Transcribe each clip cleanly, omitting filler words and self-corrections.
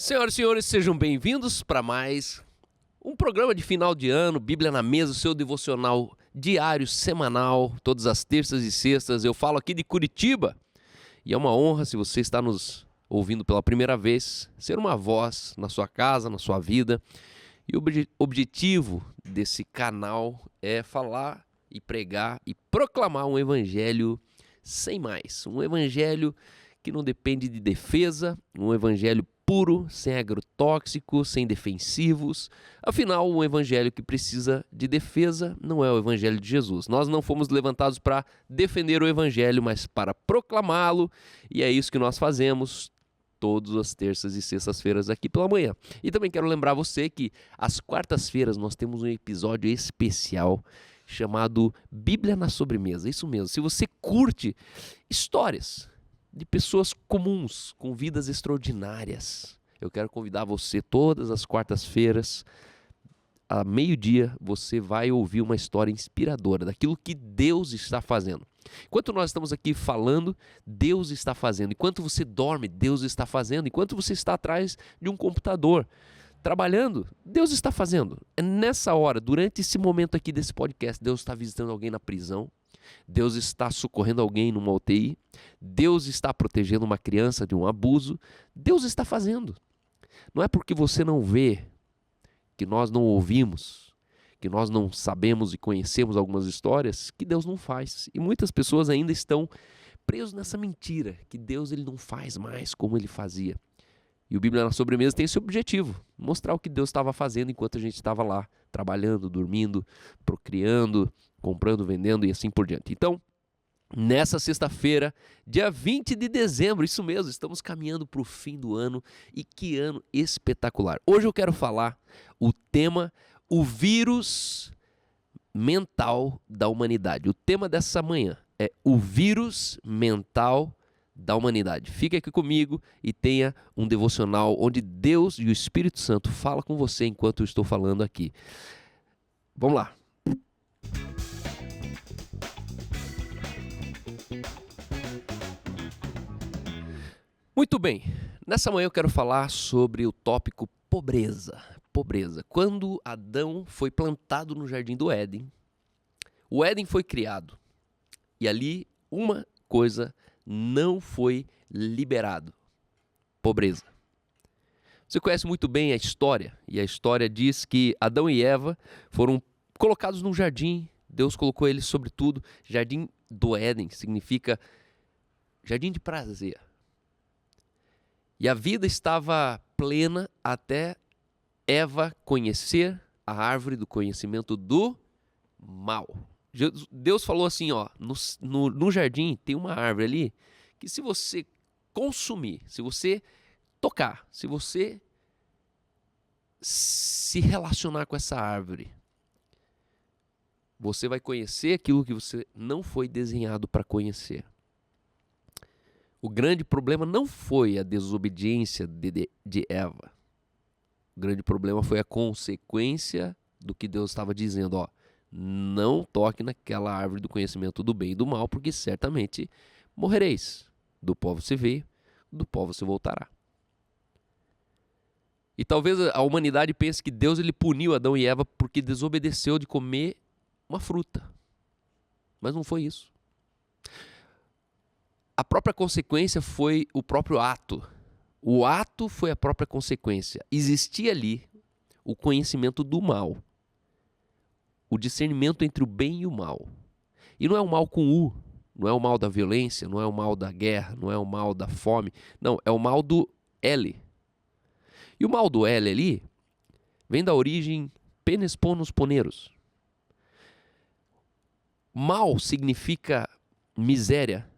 Senhoras e senhores, sejam bem-vindos para mais um programa de final de ano, Bíblia na Mesa, o seu devocional diário, semanal, todas as terças e sextas. Eu falo aqui de Curitiba e é uma honra, se você está nos ouvindo pela primeira vez, ser uma voz na sua casa, na sua vida. E o objetivo desse canal é falar e pregar e proclamar um evangelho sem mais. Um evangelho que não depende de defesa, um evangelho puro, sem agrotóxico, sem defensivos. Afinal, um evangelho que precisa de defesa não é o evangelho de Jesus. Nós não fomos levantados para defender o evangelho, mas para proclamá-lo, e é isso que nós fazemos todas as terças e sextas-feiras aqui pela manhã. E também quero lembrar você que às quartas-feiras nós temos um episódio especial chamado Bíblia na Sobremesa. Isso mesmo, se você curte histórias de pessoas comuns, com vidas extraordinárias, eu quero convidar você todas as quartas-feiras, a meio-dia, você vai ouvir uma história inspiradora daquilo que Deus está fazendo. Enquanto nós estamos aqui falando, Deus está fazendo. Enquanto você dorme, Deus está fazendo. Enquanto você está atrás de um computador, trabalhando, Deus está fazendo. É nessa hora, durante esse momento aqui desse podcast, Deus está visitando alguém na prisão, Deus está socorrendo alguém numa UTI, Deus está protegendo uma criança de um abuso, Deus está fazendo. Não é porque você não vê, que nós não ouvimos, que nós não sabemos e conhecemos algumas histórias, que Deus não faz. E muitas pessoas ainda estão presos nessa mentira, que Deus ele não faz mais como ele fazia. E o Bíblia na Sobremesa tem esse objetivo, mostrar o que Deus estava fazendo enquanto a gente estava lá, trabalhando, dormindo, procriando, comprando, vendendo e assim por diante. Então, nessa sexta-feira, dia 20 de dezembro, isso mesmo, estamos caminhando para o fim do ano e que ano espetacular. Hoje eu quero falar o tema, o vírus mental da humanidade. O tema dessa manhã é o vírus mental da humanidade. Fique aqui comigo e tenha um devocional onde Deus e o Espírito Santo falam com você enquanto eu estou falando aqui. Vamos lá. Muito bem, nessa manhã eu quero falar sobre o tópico pobreza. Pobreza. Quando Adão foi plantado no jardim do Éden, o Éden foi criado e ali uma coisa não foi liberado: pobreza. Você conhece muito bem a história, e a história diz que Adão e Eva foram colocados num jardim, Deus colocou eles sobre tudo. Jardim do Éden significa jardim de prazer. E a vida estava plena até Eva conhecer a árvore do conhecimento do mal. Deus falou assim, ó, no jardim tem uma árvore ali que se você consumir, se você tocar, se você se relacionar com essa árvore, você vai conhecer aquilo que você não foi desenhado para conhecer. O grande problema não foi a desobediência de Eva. O grande problema foi a consequência do que Deus estava dizendo, ó. Não toque naquela árvore do conhecimento do bem e do mal, porque certamente morrereis. Do pó você veio, do pó você voltará. E talvez a humanidade pense que Deus ele puniu Adão e Eva porque desobedeceu de comer uma fruta. Mas não foi isso. A própria consequência foi o próprio ato. O ato foi a própria consequência. Existia ali o conhecimento do mal. O discernimento entre o bem e o mal. E não é o mal com U, não é o mal da violência, não é o mal da guerra, não é o mal da fome. Não, é o mal do L. E o mal do L ali vem da origem penes ponos poneros. Mal significa miséria,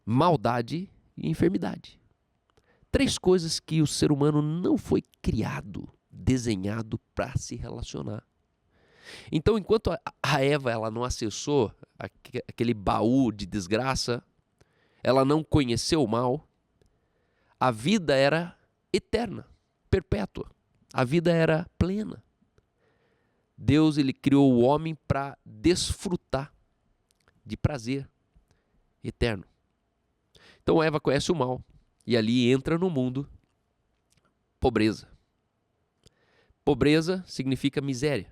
maldade e enfermidade. Três coisas que o ser humano não foi criado, desenhado para se relacionar. Então, enquanto a Eva ela não acessou aquele baú de desgraça, ela não conheceu o mal, a vida era eterna, perpétua. A vida era plena. Deus ele criou o homem para desfrutar de prazer eterno. Então Eva conhece o mal e ali entra no mundo pobreza. Pobreza significa miséria.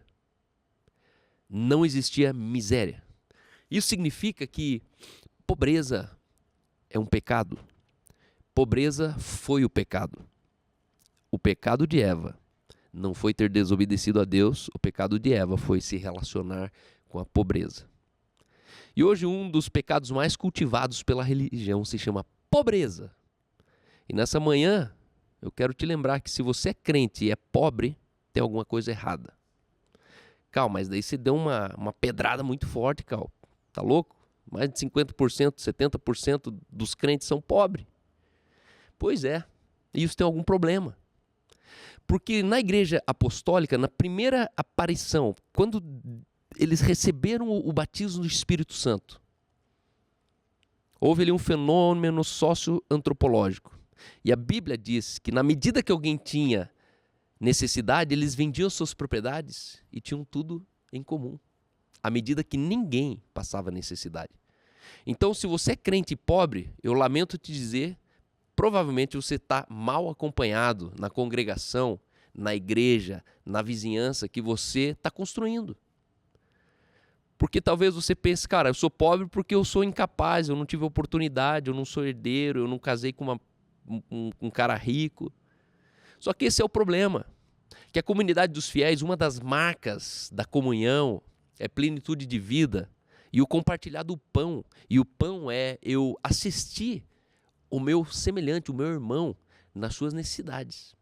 Não existia miséria. Isso significa que pobreza é um pecado. Pobreza foi o pecado. O pecado de Eva não foi ter desobedecido a Deus, o pecado de Eva foi se relacionar com a pobreza. E hoje um dos pecados mais cultivados pela religião se chama pobreza. E nessa manhã eu quero te lembrar que se você é crente e é pobre, tem alguma coisa errada. Cal, mas daí você deu uma pedrada muito forte, Cal. Tá louco? Mais de 50%, 70% dos crentes são pobres. Pois é, isso tem algum problema. Porque na igreja apostólica, na primeira aparição, quando eles receberam o batismo do Espírito Santo, houve ali um fenômeno socioantropológico. E a Bíblia diz que na medida que alguém tinha necessidade, eles vendiam suas propriedades e tinham tudo em comum. À medida que ninguém passava necessidade. Então, se você é crente e pobre, eu lamento te dizer, provavelmente você está mal acompanhado na congregação, na igreja, na vizinhança que você está construindo. Porque talvez você pense, cara, eu sou pobre porque eu sou incapaz, eu não tive oportunidade, eu não sou herdeiro, eu não casei com um cara rico. Só que esse é o problema, que a comunidade dos fiéis, uma das marcas da comunhão é plenitude de vida e o compartilhar do pão. E o pão é eu assistir o meu semelhante, o meu irmão, nas suas necessidades.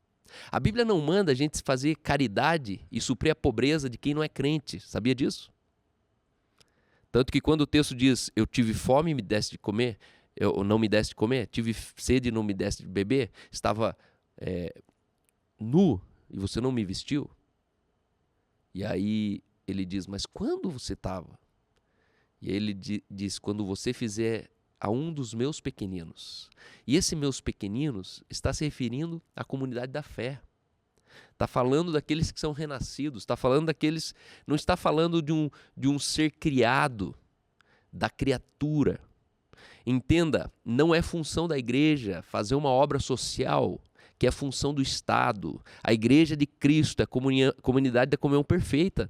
A Bíblia não manda a gente fazer caridade e suprir a pobreza de quem não é crente. Sabia disso? Tanto que quando o texto diz, eu tive fome e me deste de comer, eu não me deste de comer, tive sede e não me deste de beber, estava nu e você não me vestiu. E aí ele diz, mas quando você estava? E aí ele diz, quando você fizer a um dos meus pequeninos. E esse meus pequeninos está se referindo à comunidade da fé. Está falando daqueles que são renascidos, está falando daqueles, não está falando de um ser criado, da criatura. Entenda, não é função da igreja fazer uma obra social, que é função do Estado. A igreja de Cristo é a comunidade da comunhão perfeita.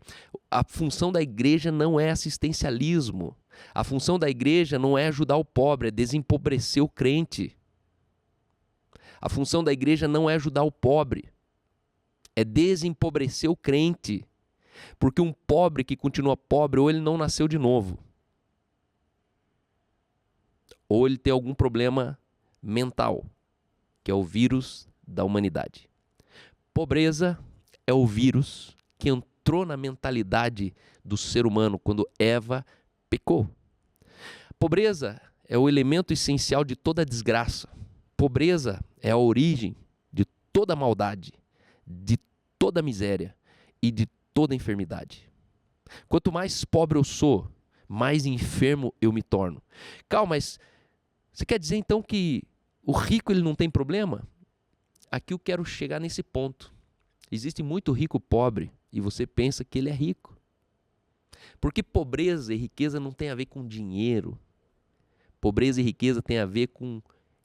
A função da igreja não é assistencialismo. A função da igreja não é ajudar o pobre, é desempobrecer o crente. A função da igreja não é ajudar o pobre, é desempobrecer o crente. Porque um pobre que continua pobre, ou ele não nasceu de novo, ou ele tem algum problema mental, que é o vírus da humanidade. Pobreza é o vírus que entrou na mentalidade do ser humano quando Eva pecou. Pobreza é o elemento essencial de toda desgraça. Pobreza é a origem de toda maldade, de toda miséria e de toda enfermidade. Quanto mais pobre eu sou, mais enfermo eu me torno. Calma, mas você quer dizer então que o rico ele não tem problema? Aqui eu quero chegar nesse ponto. Existe muito rico pobre e você pensa que ele é rico. Porque pobreza e riqueza não tem a ver com dinheiro. Pobreza e riqueza tem a ver com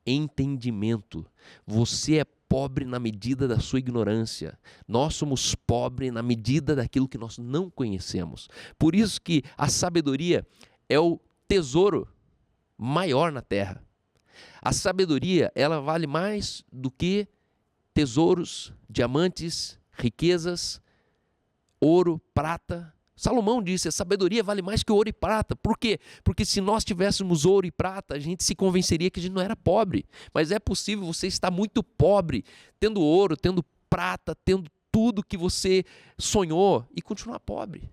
entendimento. Você é pobre na medida da sua ignorância. Nós somos pobres na medida daquilo que nós não conhecemos. Por isso que a sabedoria é o tesouro maior na terra. A sabedoria, ela vale mais do que tesouros, diamantes, riquezas, ouro, prata. Salomão disse, a sabedoria vale mais que ouro e prata. Por quê? Porque se nós tivéssemos ouro e prata, a gente se convenceria que a gente não era pobre. Mas é possível você estar muito pobre, tendo ouro, tendo prata, tendo tudo que você sonhou e continuar pobre.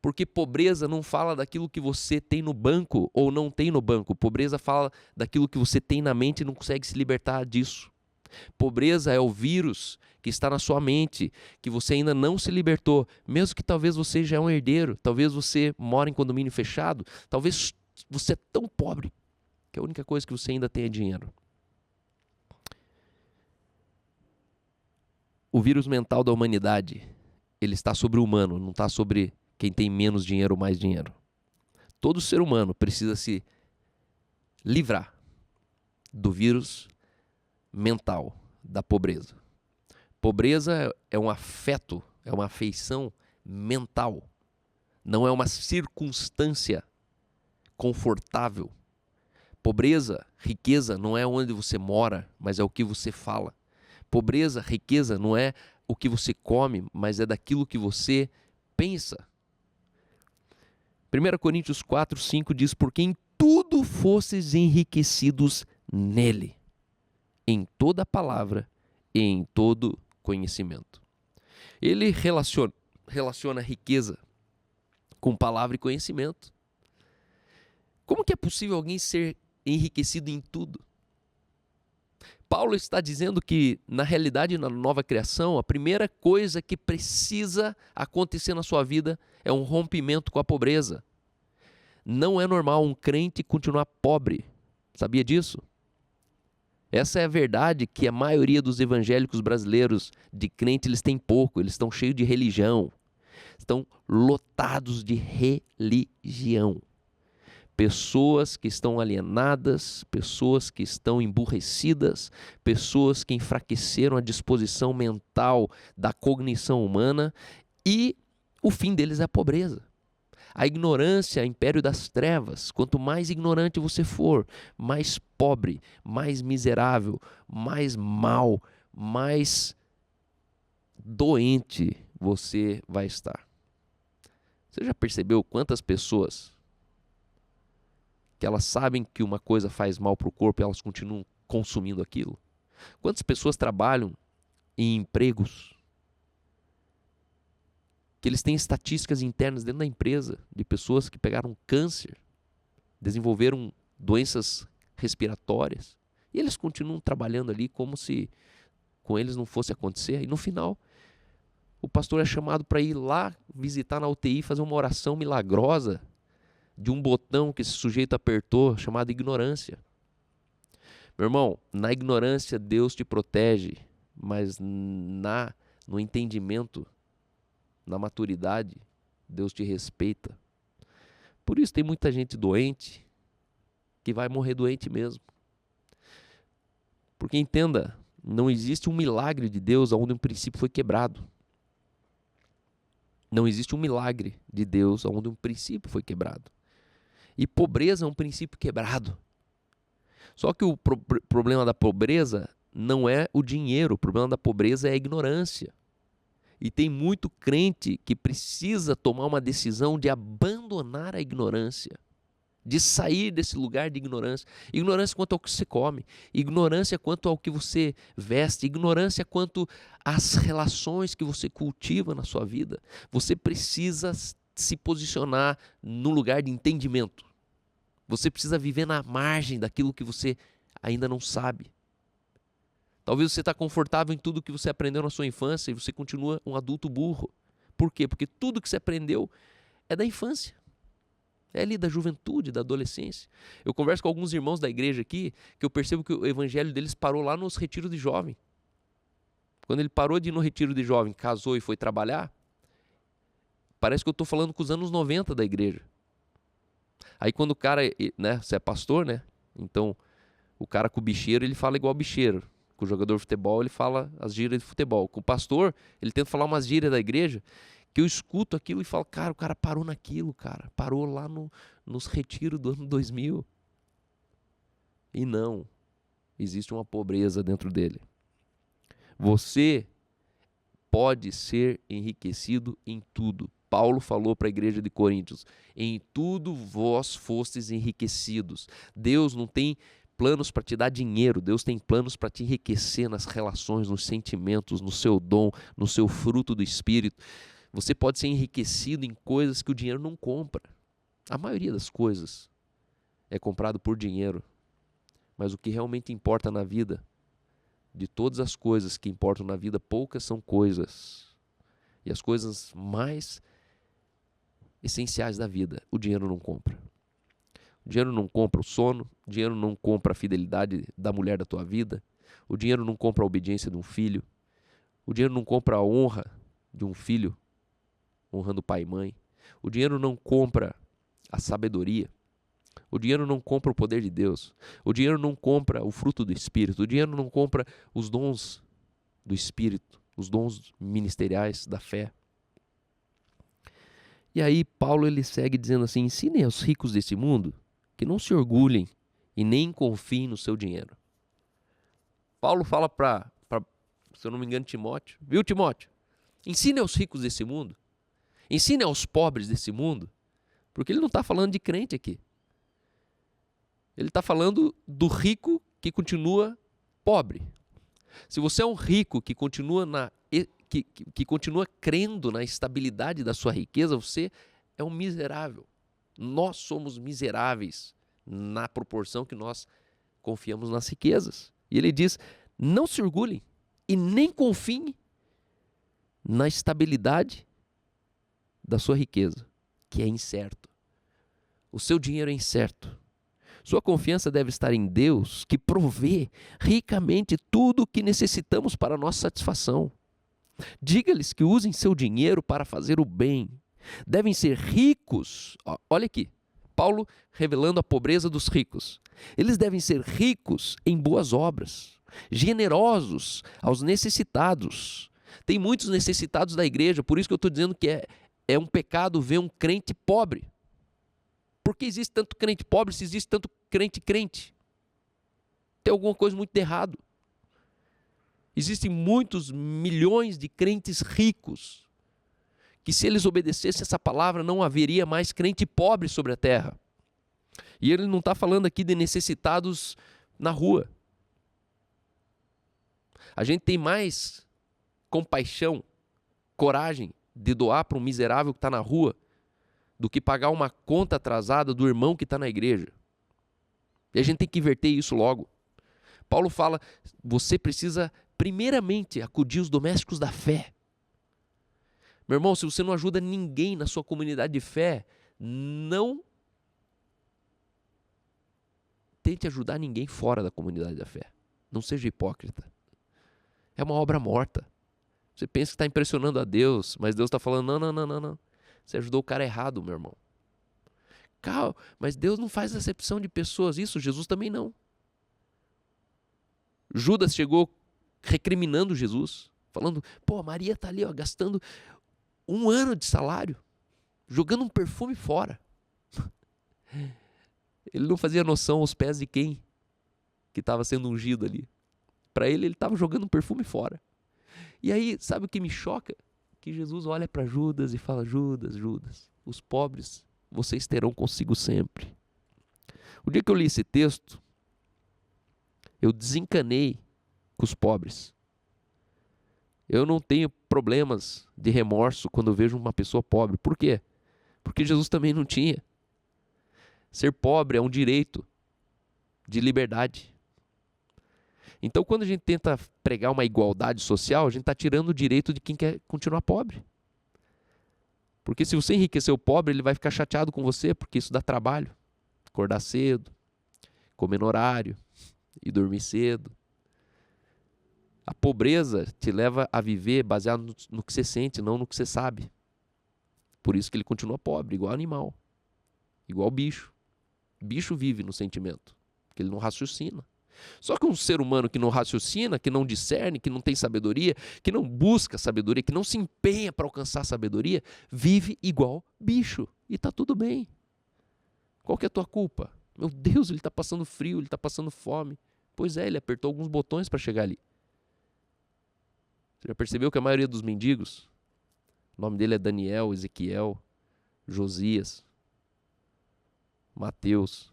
Porque pobreza não fala daquilo que você tem no banco ou não tem no banco. Pobreza fala daquilo que você tem na mente e não consegue se libertar disso. Pobreza é o vírus que está na sua mente, que você ainda não se libertou, mesmo que talvez você já é um herdeiro, talvez você mora em condomínio fechado, talvez você é tão pobre que a única coisa que você ainda tem é dinheiro. O vírus mental da humanidade, ele está sobre o humano, não está sobre quem tem menos dinheiro ou mais dinheiro. Todo ser humano precisa se livrar do vírus mental da pobreza. Pobreza é um afeto, é uma afeição mental. Não é uma circunstância confortável. Pobreza, riqueza não é onde você mora, mas é o que você fala. Pobreza, riqueza não é o que você come, mas é daquilo que você pensa. 1 Coríntios 4, 5 diz: porque em tudo fostes enriquecidos nele, em toda palavra e em todo conhecimento. Ele relaciona riqueza com palavra e conhecimento. Como que é possível alguém ser enriquecido em tudo? Paulo está dizendo que, na realidade, na nova criação, a primeira coisa que precisa acontecer na sua vida é um rompimento com a pobreza. Não é normal um crente continuar pobre. Sabia disso? Essa é a verdade que a maioria dos evangélicos brasileiros de crente, eles têm pouco, eles estão cheios de religião. Estão lotados de religião. Pessoas que estão alienadas, pessoas que estão emburrecidas, pessoas que enfraqueceram a disposição mental da cognição humana e o fim deles é a pobreza. A ignorância é o império das trevas. Quanto mais ignorante você for, mais pobre, mais miserável, mais mal, mais doente você vai estar. Você já percebeu quantas pessoas que elas sabem que uma coisa faz mal para o corpo e elas continuam consumindo aquilo? Quantas pessoas trabalham em empregos que eles têm estatísticas internas dentro da empresa de pessoas que pegaram câncer, desenvolveram doenças respiratórias e eles continuam trabalhando ali como se com eles não fosse acontecer? E no final, o pastor é chamado para ir lá visitar na UTI, fazer uma oração milagrosa de um botão que esse sujeito apertou, chamado ignorância. Meu irmão, na ignorância Deus te protege, mas no entendimento, na maturidade, Deus te respeita. Por isso tem muita gente doente que vai morrer doente mesmo. Porque entenda, não existe um milagre de Deus onde um princípio foi quebrado. Não existe um milagre de Deus onde um princípio foi quebrado. E pobreza é um princípio quebrado. Só que o problema da pobreza não é o dinheiro, o problema da pobreza é a ignorância. E tem muito crente que precisa tomar uma decisão de abandonar a ignorância, de sair desse lugar de ignorância. Ignorância quanto ao que você come, ignorância quanto ao que você veste, ignorância quanto às relações que você cultiva na sua vida. Você precisa se posicionar no lugar de entendimento. Você precisa viver na margem daquilo que você ainda não sabe. Talvez você está confortável em tudo que você aprendeu na sua infância e você continua um adulto burro. Por quê? Porque tudo que você aprendeu é da infância. É ali da juventude, da adolescência. Eu converso com alguns irmãos da igreja aqui que eu percebo que o evangelho deles parou lá nos retiros de jovem. Quando ele parou de ir no retiro de jovem, casou e foi trabalhar, parece que eu estou falando com os anos 90 da igreja. Aí quando o cara, né, você é pastor, né? Então o cara com o bicheiro, ele fala igual bicheiro. Com o jogador de futebol, ele fala as gírias de futebol. Com o pastor, ele tenta falar umas gírias da igreja, que eu escuto aquilo e falo, cara, o cara parou naquilo, cara. Parou lá nos retiros do ano 2000. E não, existe uma pobreza dentro dele. Você pode ser enriquecido em tudo. Paulo falou para a igreja de Coríntios, em tudo vós fostes enriquecidos. Deus não tem planos para te dar dinheiro, Deus tem planos para te enriquecer nas relações, nos sentimentos, no seu dom, no seu fruto do Espírito. Você pode ser enriquecido em coisas que o dinheiro não compra. A maioria das coisas é comprado por dinheiro, mas o que realmente importa na vida, de todas as coisas que importam na vida, poucas são coisas. E as coisas mais essenciais da vida, o dinheiro não compra. O dinheiro não compra o sono, o dinheiro não compra a fidelidade da mulher da tua vida, o dinheiro não compra a obediência de um filho, o dinheiro não compra a honra de um filho, honrando pai e mãe, o dinheiro não compra a sabedoria, o dinheiro não compra o poder de Deus, o dinheiro não compra o fruto do Espírito, o dinheiro não compra os dons do Espírito, os dons ministeriais da fé. E aí Paulo ele segue dizendo assim: ensinem aos ricos desse mundo que não se orgulhem e nem confiem no seu dinheiro. Paulo fala para, se eu não me engano, Timóteo, viu, Timóteo? Ensine aos ricos desse mundo, ensine aos pobres desse mundo, porque ele não está falando de crente aqui. Ele está falando do rico que continua pobre. Se você é um rico que continua, que continua crendo na estabilidade da sua riqueza, você é um miserável. Nós somos miseráveis na proporção que nós confiamos nas riquezas. E ele diz, não se orgulhem e nem confiem na estabilidade da sua riqueza, que é incerto. O seu dinheiro é incerto. Sua confiança deve estar em Deus, que provê ricamente tudo o que necessitamos para a nossa satisfação. Diga-lhes que usem seu dinheiro para fazer o bem. Devem ser ricos. Olha aqui, Paulo revelando a pobreza dos ricos. Eles devem ser ricos em boas obras, generosos aos necessitados. Tem muitos necessitados da igreja, por isso que eu estou dizendo que é um pecado ver um crente pobre. Por que existe tanto crente pobre se existe tanto crente? Tem alguma coisa muito errado. Existem muitos milhões de crentes ricos que, se eles obedecessem essa palavra, não haveria mais crente pobre sobre a terra. E ele não está falando aqui de necessitados na rua. A gente tem mais compaixão, coragem de doar para um miserável que está na rua do que pagar uma conta atrasada do irmão que está na igreja. E a gente tem que inverter isso logo. Paulo fala, você precisa primeiramente acudir os domésticos da fé. Meu irmão, se você não ajuda ninguém na sua comunidade de fé, não tente ajudar ninguém fora da comunidade da fé. Não seja hipócrita. É uma obra morta. Você pensa que está impressionando a Deus, mas Deus está falando, não. Você ajudou o cara errado, meu irmão. Calma, mas Deus não faz acepção de pessoas. Isso, Jesus também não. Judas chegou recriminando Jesus, falando, Maria está ali, gastando 1 ano de salário, jogando um perfume fora. Ele não fazia noção aos pés de quem que estava sendo ungido ali. Para ele estava jogando um perfume fora. E aí, sabe o que me choca? Que Jesus olha para Judas e fala, Judas, os pobres vocês terão consigo sempre. O dia que eu li esse texto, eu desencanei com os pobres. Eu não tenho problemas de remorso quando eu vejo uma pessoa pobre. Por quê? Porque Jesus também não tinha. Ser pobre é um direito de liberdade. Então, quando a gente tenta pregar uma igualdade social, a gente está tirando o direito de quem quer continuar pobre. Porque se você enriquecer o pobre, ele vai ficar chateado com você, porque isso dá trabalho. Acordar cedo, comer no horário e dormir cedo. A pobreza te leva a viver baseado no que você sente, não no que você sabe. Por isso que ele continua pobre, igual animal, igual bicho. Bicho vive no sentimento, porque ele não raciocina. Só que um ser humano que não raciocina, que não discerne, que não tem sabedoria, que não busca sabedoria, que não se empenha para alcançar sabedoria, vive igual bicho. E está tudo bem. Qual que é a tua culpa? Meu Deus, ele está passando frio, ele está passando fome. Pois é, ele apertou alguns botões para chegar ali. Você já percebeu que a maioria dos mendigos, o nome dele é Daniel, Ezequiel, Josias, Mateus.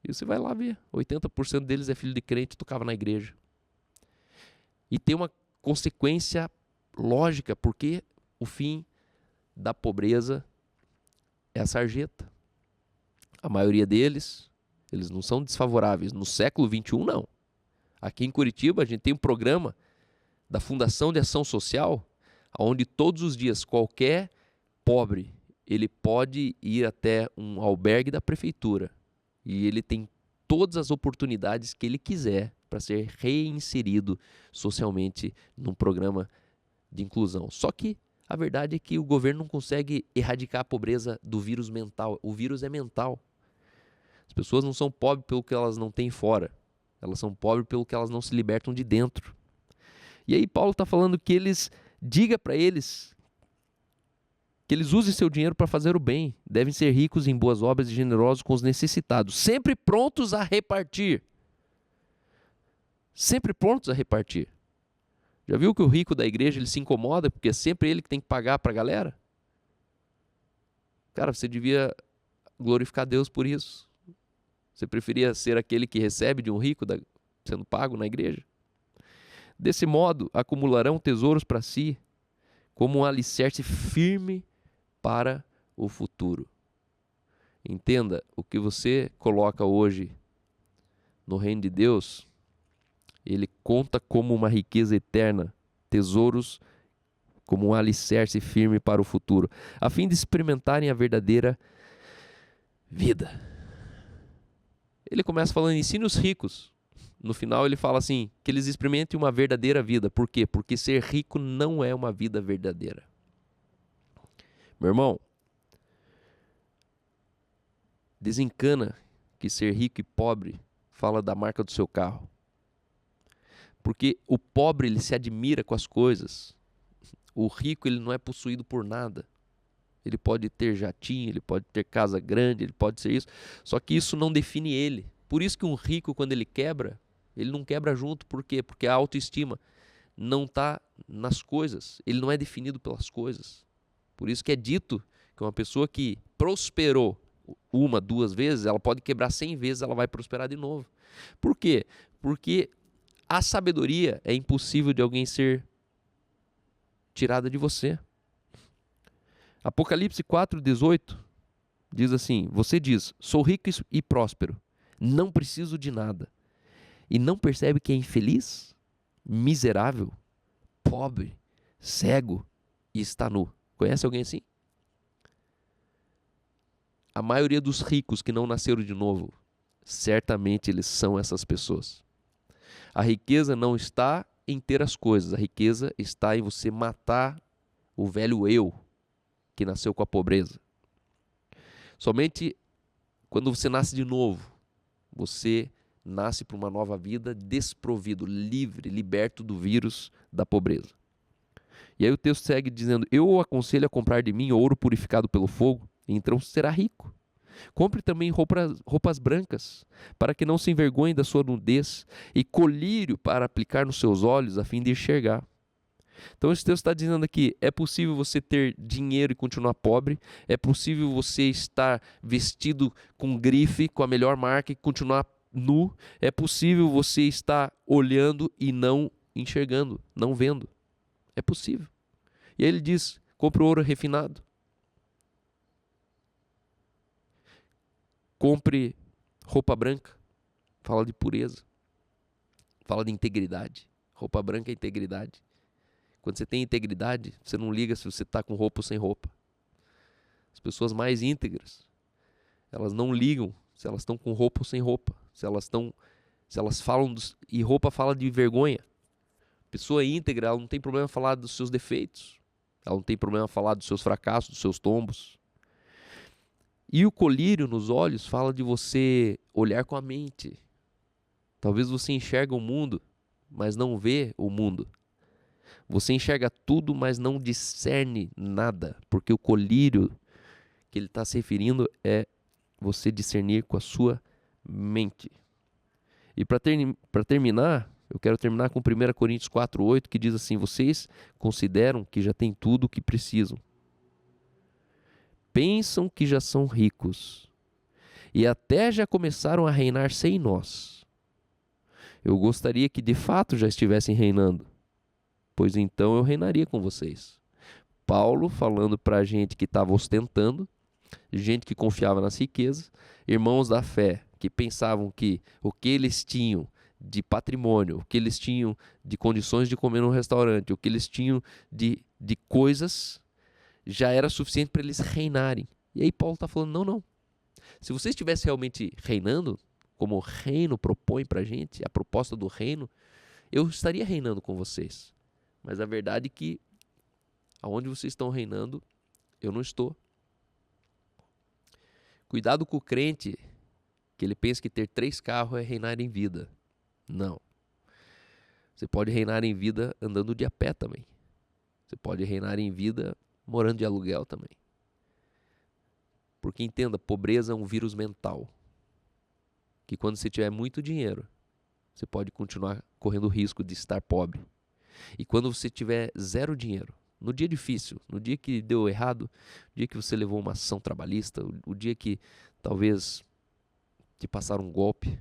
E você vai lá ver, 80% deles é filho de crente e tocava na igreja. E tem uma consequência lógica, porque o fim da pobreza é a sarjeta. A maioria deles, eles não são desfavoráveis. No século XXI, não. Aqui em Curitiba, a gente tem um programa da Fundação de Ação Social, onde todos os dias qualquer pobre, ele pode ir até um albergue da prefeitura. E ele tem todas as oportunidades que ele quiser para ser reinserido socialmente num programa de inclusão. Só que a verdade é que o governo não consegue erradicar a pobreza do vírus mental. O vírus é mental. As pessoas não são pobres pelo que elas não têm fora. Elas são pobres pelo que elas não se libertam de dentro. E aí Paulo está falando que diga para eles que eles usem seu dinheiro para fazer o bem. Devem ser ricos em boas obras e generosos com os necessitados, sempre prontos a repartir. Sempre prontos a repartir. Já viu que o rico da igreja ele se incomoda porque é sempre ele que tem que pagar para a galera? Cara, você devia glorificar Deus por isso. Você preferia ser aquele que recebe de um rico sendo pago na igreja? Desse modo, acumularão tesouros para si, como um alicerce firme para o futuro. Entenda, o que você coloca hoje no reino de Deus, ele conta como uma riqueza eterna, tesouros como um alicerce firme para o futuro, a fim de experimentarem a verdadeira vida. Ele começa falando, ensine os ricos. No final ele fala assim, que eles experimentem uma verdadeira vida. Por quê? Porque ser rico não é uma vida verdadeira. Meu irmão, desencana que ser rico e pobre fala da marca do seu carro. Porque o pobre ele se admira com as coisas. O rico ele não é possuído por nada. Ele pode ter jatinho, ele pode ter casa grande, ele pode ser isso. Só que isso não define ele. Por isso que um rico, quando ele quebra, ele não quebra junto. Por quê? Porque a autoestima não está nas coisas. Ele não é definido pelas coisas. Por isso que é dito que uma pessoa que prosperou uma, duas vezes, ela pode quebrar 100 vezes, ela vai prosperar de novo. Por quê? Porque a sabedoria é impossível de alguém ser tirada de você. Apocalipse 4:18 diz assim, você diz, sou rico e próspero, não preciso de nada. E não percebe que é infeliz, miserável, pobre, cego e está nu. Conhece alguém assim? A maioria dos ricos que não nasceram de novo, certamente eles são essas pessoas. A riqueza não está em ter as coisas, a riqueza está em você matar o velho eu que nasceu com a pobreza. Somente quando você nasce de novo, você nasce para uma nova vida desprovido, livre, liberto do vírus da pobreza. E aí o texto segue dizendo, eu o aconselho a comprar de mim ouro purificado pelo fogo, e então será rico. Compre também roupas brancas, para que não se envergonhe da sua nudez, e colírio para aplicar nos seus olhos, a fim de enxergar. Então esse texto está dizendo aqui, é possível você ter dinheiro e continuar pobre, é possível você estar vestido com grife, com a melhor marca e continuar nu, é possível você estar olhando e não enxergando, não vendo. É possível. E aí ele diz, compre ouro refinado. Compre roupa branca, fala de pureza, fala de integridade. Roupa branca é integridade. Quando você tem integridade, você não liga se você está com roupa ou sem roupa. As pessoas mais íntegras, elas não ligam se elas estão com roupa ou sem roupa. Se elas falam, e roupa fala de vergonha. Pessoa íntegra, ela não tem problema em falar dos seus defeitos. Ela não tem problema em falar dos seus fracassos, dos seus tombos. E o colírio nos olhos fala de você olhar com a mente. Talvez você enxerga o mundo, mas não vê o mundo. Você enxerga tudo, mas não discerne nada. Porque o colírio que ele está se referindo é você discernir com a sua mente. E para terminar, eu quero terminar com 1 Coríntios 4:8, que diz assim, vocês consideram que já têm tudo o que precisam. Pensam que já são ricos e até já começaram a reinar sem nós. Eu gostaria que de fato já estivessem reinando, pois então eu reinaria com vocês. Paulo falando para gente que estava ostentando, gente que confiava nas riquezas, irmãos da fé que pensavam que o que eles tinham de patrimônio, o que eles tinham de condições de comer num restaurante, o que eles tinham de coisas, já era suficiente para eles reinarem. E aí Paulo está falando, não. Se você estivesse realmente reinando, como o reino propõe para a gente, a proposta do reino, eu estaria reinando com vocês. Mas a verdade é que, aonde vocês estão reinando, eu não estou. Cuidado com o crente, que ele pensa que ter 3 carros é reinar em vida. Não. Você pode reinar em vida andando de a pé também. Você pode reinar em vida morando de aluguel também. Porque entenda, pobreza é um vírus mental. Que quando você tiver muito dinheiro, você pode continuar correndo o risco de estar pobre. E quando você tiver zero dinheiro, no dia difícil, no dia que deu errado, no dia que você levou uma ação trabalhista, o dia que talvez te passaram um golpe,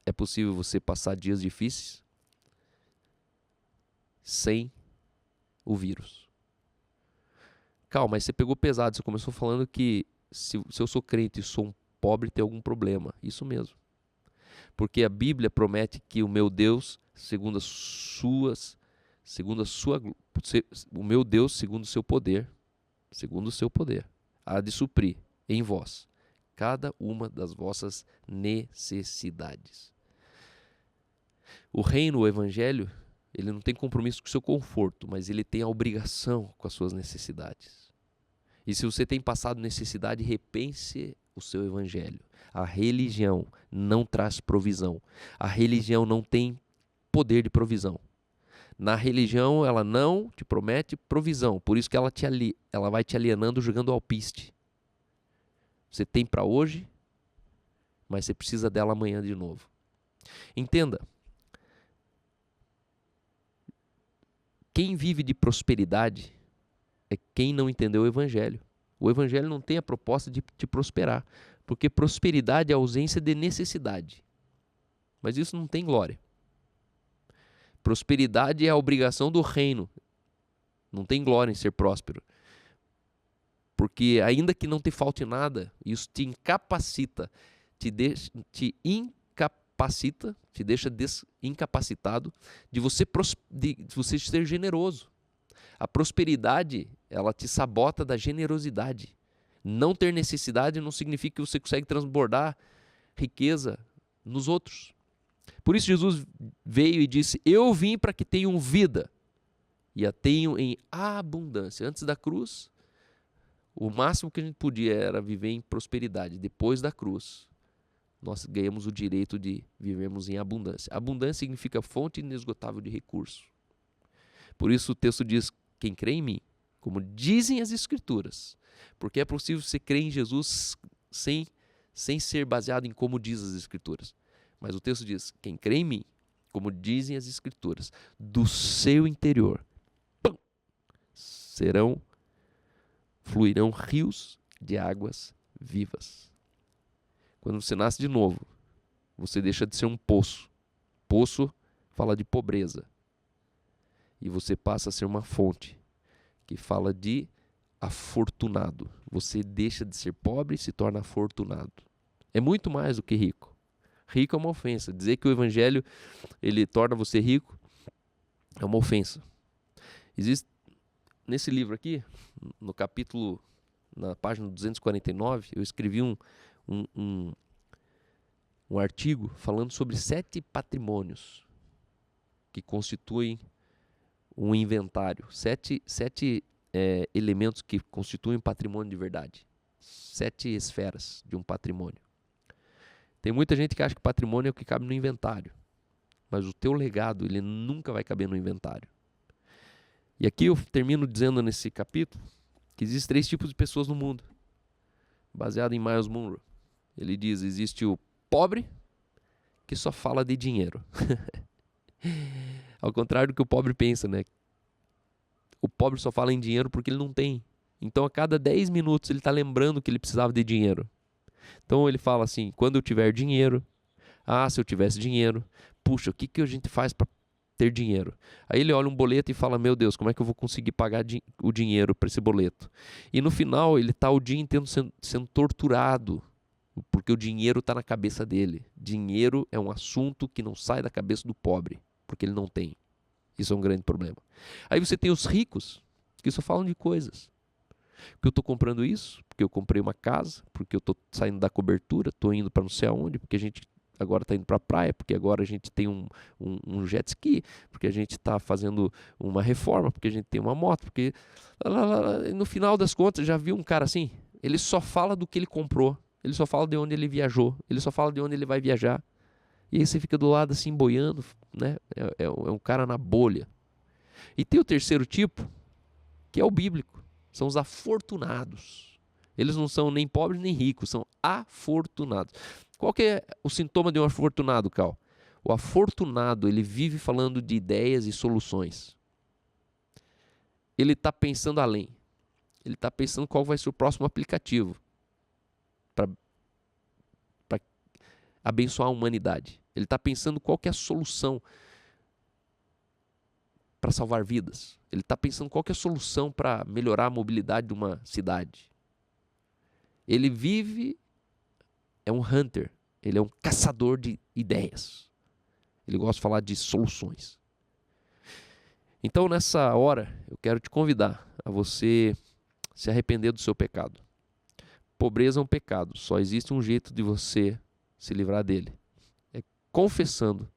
é possível você passar dias difíceis sem o vírus. Calma, mas você pegou pesado, você começou falando que se eu sou crente e sou um pobre, tem algum problema. Isso mesmo. Porque a Bíblia promete que o meu Deus, o meu Deus, segundo o seu poder, há de suprir em vós cada uma das vossas necessidades. O reino, o evangelho, ele não tem compromisso com o seu conforto, mas ele tem a obrigação com as suas necessidades. E se você tem passado necessidade, repense o seu evangelho. A religião não traz provisão. A religião não tem poder de provisão. Na religião, ela não te promete provisão. Por isso que ela vai te alienando jogando alpiste. Você tem para hoje, mas você precisa dela amanhã de novo. Entenda. Quem vive de prosperidade é quem não entendeu o evangelho. O evangelho não tem a proposta de te prosperar, porque prosperidade é ausência de necessidade. Mas isso não tem glória. Prosperidade é a obrigação do reino. Não tem glória em ser próspero. Porque ainda que não te falte nada, isso te incapacita, te deixa incapacitado de você ser generoso. A prosperidade, ela te sabota da generosidade. Não ter necessidade não significa que você consegue transbordar riqueza nos outros. Por isso Jesus veio e disse, eu vim para que tenham vida e a tenham em abundância. Antes da cruz, o máximo que a gente podia era viver em prosperidade. Depois da cruz, nós ganhamos o direito de vivermos em abundância. Abundância significa fonte inesgotável de recursos. Por isso o texto diz, quem crê em mim, como dizem as Escrituras, porque é possível você crer em Jesus sem ser baseado em como diz as Escrituras. Mas o texto diz, quem crê em mim, como dizem as Escrituras, do seu interior, fluirão rios de águas vivas. Quando você nasce de novo, você deixa de ser um poço. Poço fala de pobreza. E você passa a ser uma fonte, que fala de afortunado. Você deixa de ser pobre e se torna afortunado. É muito mais do que rico. Rico é uma ofensa. Dizer que o evangelho ele torna você rico é uma ofensa. Existe nesse livro aqui, no capítulo, na página 249, eu escrevi um artigo falando sobre 7 patrimônios que constituem um inventário. 7 elementos que constituem patrimônio de verdade. 7 esferas de um patrimônio. Tem muita gente que acha que patrimônio é o que cabe no inventário. Mas o teu legado, ele nunca vai caber no inventário. E aqui eu termino dizendo nesse capítulo que existem 3 tipos de pessoas no mundo. Baseado em Miles Monroe. Ele diz, existe o pobre que só fala de dinheiro. Ao contrário do que o pobre pensa, né? O pobre só fala em dinheiro porque ele não tem. Então a cada 10 minutos ele está lembrando que ele precisava de dinheiro. Então ele fala assim, quando eu tiver dinheiro, se eu tivesse dinheiro, puxa, o que a gente faz para ter dinheiro? Aí ele olha um boleto e fala, meu Deus, como é que eu vou conseguir pagar o dinheiro para esse boleto? E no final ele está o dia inteiro sendo torturado, porque o dinheiro está na cabeça dele. Dinheiro é um assunto que não sai da cabeça do pobre, porque ele não tem. Isso é um grande problema. Aí você tem os ricos, que só falam de coisas. Porque eu estou comprando isso, porque eu comprei uma casa, porque eu estou saindo da cobertura, estou indo para não sei aonde, porque a gente agora está indo para a praia, porque agora a gente tem um jet ski, porque a gente está fazendo uma reforma, porque a gente tem uma moto, porque... No final das contas, já viu um cara assim? Ele só fala do que ele comprou, ele só fala de onde ele viajou, ele só fala de onde ele vai viajar. E aí você fica do lado assim, boiando, né? É um cara na bolha. E tem o terceiro tipo, que é o bíblico. São os afortunados. Eles não são nem pobres nem ricos, são afortunados. Qual que é o sintoma de um afortunado, Cal? O afortunado, ele vive falando de ideias e soluções. Ele está pensando além. Ele está pensando qual vai ser o próximo aplicativo para abençoar a humanidade. Ele está pensando qual que é a solução para salvar vidas. Ele está pensando qual que é a solução para melhorar a mobilidade de uma cidade. Ele vive, é um hunter, ele é um caçador de ideias. Ele gosta de falar de soluções. Então, nessa hora, eu quero te convidar a você se arrepender do seu pecado. Pobreza é um pecado, só existe um jeito de você se livrar dele. É confessando,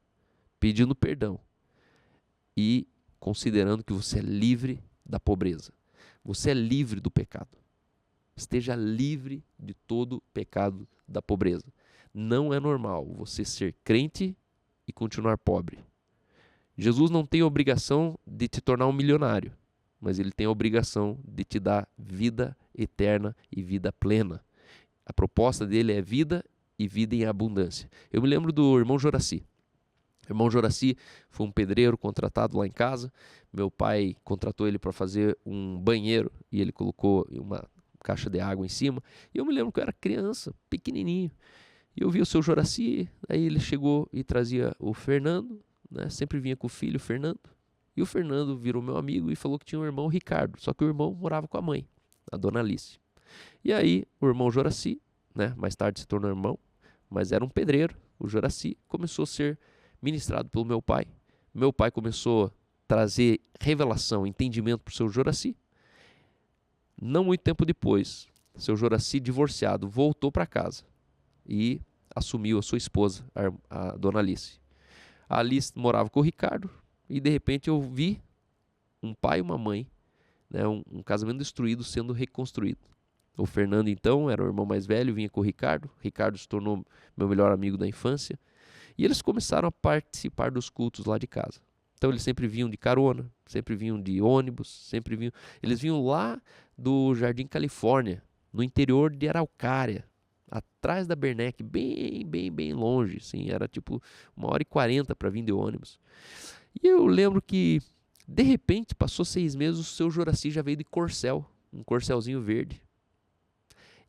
pedindo perdão e considerando que você é livre da pobreza. Você é livre do pecado. Esteja livre de todo pecado da pobreza. Não é normal você ser crente e continuar pobre. Jesus não tem a obrigação de te tornar um milionário, mas ele tem a obrigação de te dar vida eterna e vida plena. A proposta dele é vida e vida em abundância. Eu me lembro do irmão Joraci. O irmão Joraci foi um pedreiro contratado lá em casa. Meu pai contratou ele para fazer um banheiro e ele colocou uma caixa de água em cima. E eu me lembro que eu era criança, pequenininho. E eu vi o seu Joraci, aí ele chegou e trazia o Fernando, né? Sempre vinha com o filho, o Fernando. E o Fernando virou meu amigo e falou que tinha um irmão, Ricardo. Só que o irmão morava com a mãe, a dona Alice. E aí o irmão Joraci, né? Mais tarde se tornou irmão, mas era um pedreiro. O Joraci começou a ser ministrado pelo meu pai. Meu pai começou a trazer revelação, entendimento para o seu Joraci. Não muito tempo depois, seu Joraci, divorciado, voltou para casa e assumiu a sua esposa, a dona Alice. A Alice morava com o Ricardo e de repente eu vi um pai e uma mãe, né, um casamento destruído sendo reconstruído. O Fernando então era o irmão mais velho, vinha com o Ricardo. Ricardo se tornou meu melhor amigo da infância. E eles começaram a participar dos cultos lá de casa. Então eles sempre vinham de carona, sempre vinham de ônibus, sempre vinham. Eles vinham lá do Jardim Califórnia, no interior de Araucária, atrás da Bernec, bem longe, assim, era tipo 1h40 para vir de ônibus. E eu lembro que, de repente, passou 6 meses, o seu Joraci já veio de corcel, um corcelzinho verde.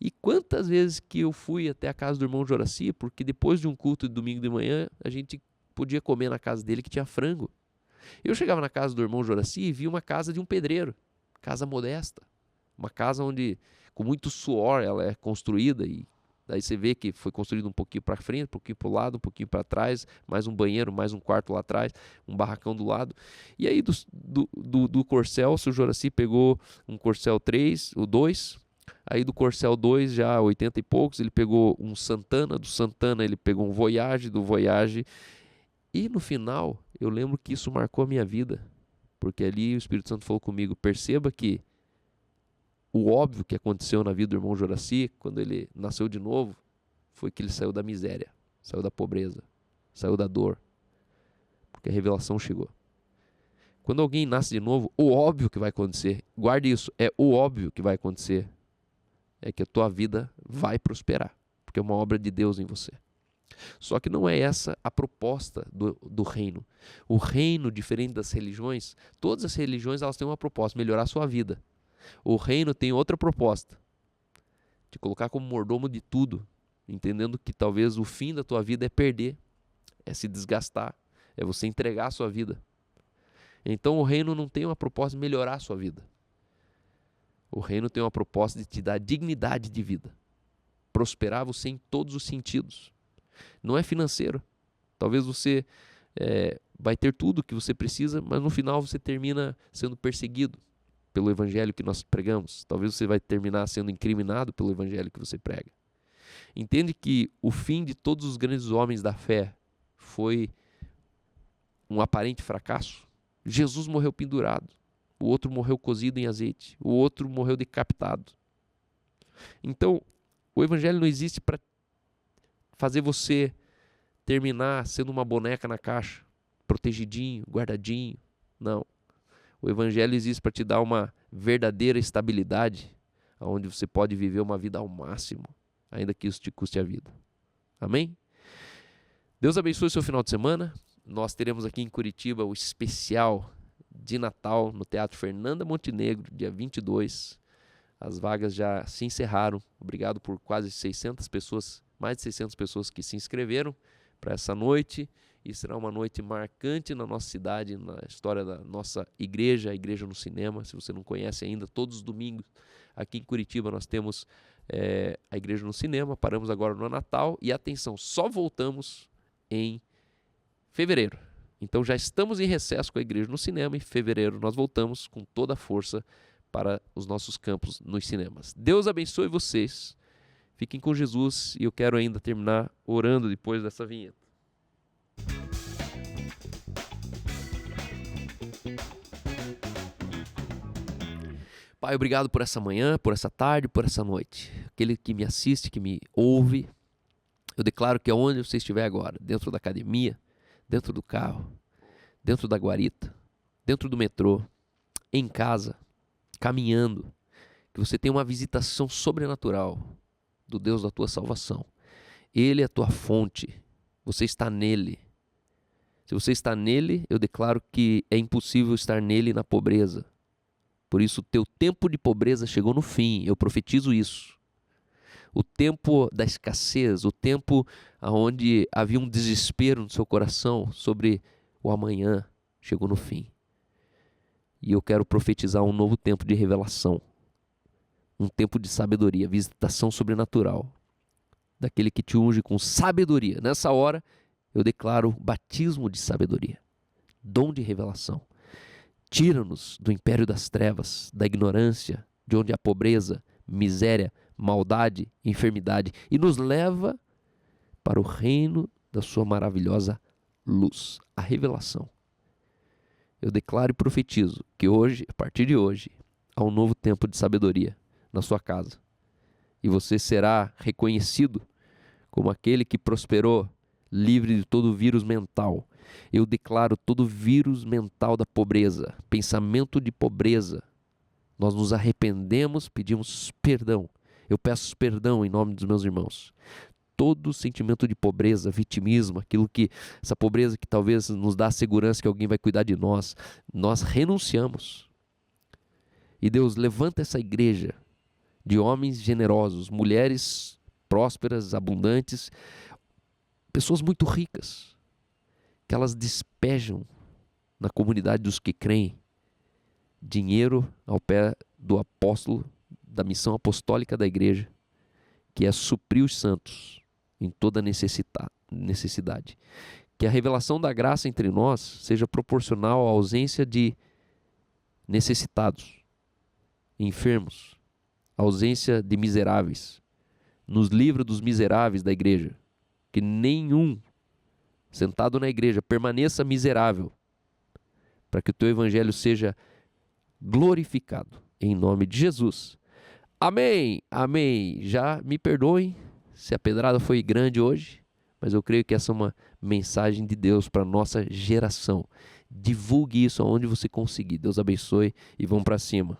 E quantas vezes que eu fui até a casa do irmão Joraci, porque depois de um culto de domingo de manhã, a gente podia comer na casa dele que tinha frango. Eu chegava na casa do irmão Joraci e via uma casa de um pedreiro, casa modesta, uma casa onde com muito suor ela é construída e daí você vê que foi construído um pouquinho para frente, um pouquinho para o lado, um pouquinho para trás, mais um banheiro, mais um quarto lá atrás, um barracão do lado. E aí do Corcel, o seu Joraci pegou um Corcel 3, o 2, aí do Corcel 2, já 80 e poucos, ele pegou um Santana, do Santana ele pegou um Voyage, do Voyage. E no final, eu lembro que isso marcou a minha vida, porque ali o Espírito Santo falou comigo, perceba que o óbvio que aconteceu na vida do irmão Joraci, quando ele nasceu de novo, foi que ele saiu da miséria, saiu da pobreza, saiu da dor, porque a revelação chegou. Quando alguém nasce de novo, o óbvio que vai acontecer, guarde isso, é o óbvio que vai acontecer, é que a tua vida vai prosperar, porque é uma obra de Deus em você. Só que não é essa a proposta do reino. O reino, diferente das religiões, todas as religiões elas têm uma proposta, melhorar a sua vida. O reino tem outra proposta, te colocar como mordomo de tudo, entendendo que talvez o fim da tua vida é perder, é se desgastar, é você entregar a sua vida. Então o reino não tem uma proposta de melhorar a sua vida. O reino tem uma proposta de te dar dignidade de vida, prosperar você em todos os sentidos. Não é financeiro. Talvez você vai ter tudo o que você precisa, mas no final você termina sendo perseguido pelo evangelho que nós pregamos. Talvez você vai terminar sendo incriminado pelo evangelho que você prega. Entende que o fim de todos os grandes homens da fé foi um aparente fracasso? Jesus morreu pendurado, o outro morreu cozido em azeite, o outro morreu decapitado. Então, o evangelho não existe para fazer você terminar sendo uma boneca na caixa, protegidinho, guardadinho. Não. O Evangelho existe para te dar uma verdadeira estabilidade, onde você pode viver uma vida ao máximo, ainda que isso te custe a vida. Amém? Deus abençoe o seu final de semana. Nós teremos aqui em Curitiba o especial de Natal no Teatro Fernanda Montenegro, dia 22. As vagas já se encerraram. Obrigado por quase 600 pessoas, mais de 600 pessoas que se inscreveram para essa noite. E será uma noite marcante na nossa cidade, na história da nossa igreja, a Igreja no Cinema. Se você não conhece ainda, todos os domingos aqui em Curitiba nós temos a Igreja no Cinema. Paramos agora no Natal e atenção, só voltamos em fevereiro. Então já estamos em recesso com a Igreja no Cinema. Em fevereiro nós voltamos com toda a força para os nossos campos nos cinemas. Deus abençoe vocês. Fiquem com Jesus e eu quero ainda terminar orando depois dessa vinheta. Pai, obrigado por essa manhã, por essa tarde, por essa noite. Aquele que me assiste, que me ouve, eu declaro que aonde você estiver agora, dentro da academia, dentro do carro, dentro da guarita, dentro do metrô, em casa, caminhando, que você tenha uma visitação sobrenatural do Deus da tua salvação. Ele é a tua fonte, você está nele. Se você está nele, eu declaro que é impossível estar nele na pobreza. Por isso, o teu tempo de pobreza chegou no fim, eu profetizo isso. O tempo da escassez, o tempo onde havia um desespero no seu coração sobre o amanhã, chegou no fim. E eu quero profetizar um novo tempo de revelação, um tempo de sabedoria, visitação sobrenatural, daquele que te unge com sabedoria. Nessa hora, eu declaro batismo de sabedoria, dom de revelação. Tira-nos do império das trevas, da ignorância, de onde há pobreza, miséria, maldade, enfermidade, e nos leva para o reino da sua maravilhosa luz, a revelação. Eu declaro e profetizo que hoje, a partir de hoje, há um novo tempo de sabedoria na sua casa. E você será reconhecido como aquele que prosperou, livre de todo vírus mental. Eu declaro todo vírus mental da pobreza, pensamento de pobreza. Nós nos arrependemos, pedimos perdão. Eu peço perdão em nome dos meus irmãos. Todo sentimento de pobreza, vitimismo, essa pobreza que talvez nos dá a segurança que alguém vai cuidar de nós, nós renunciamos. E Deus, levanta essa igreja de homens generosos, mulheres prósperas, abundantes, pessoas muito ricas, que elas despejam na comunidade dos que creem dinheiro ao pé do apóstolo, da missão apostólica da igreja, que é suprir os santos em toda necessidade. Que a revelação da graça entre nós seja proporcional à ausência de necessitados, enfermos, ausência de miseráveis. Nos livra dos miseráveis da igreja. Que nenhum sentado na igreja permaneça miserável, para que o teu evangelho seja glorificado, em nome de Jesus. Amém, amém. Já me perdoem se a pedrada foi grande hoje, mas eu creio que essa é uma mensagem de Deus para a nossa geração. Divulgue isso aonde você conseguir. Deus abençoe e vamos para cima.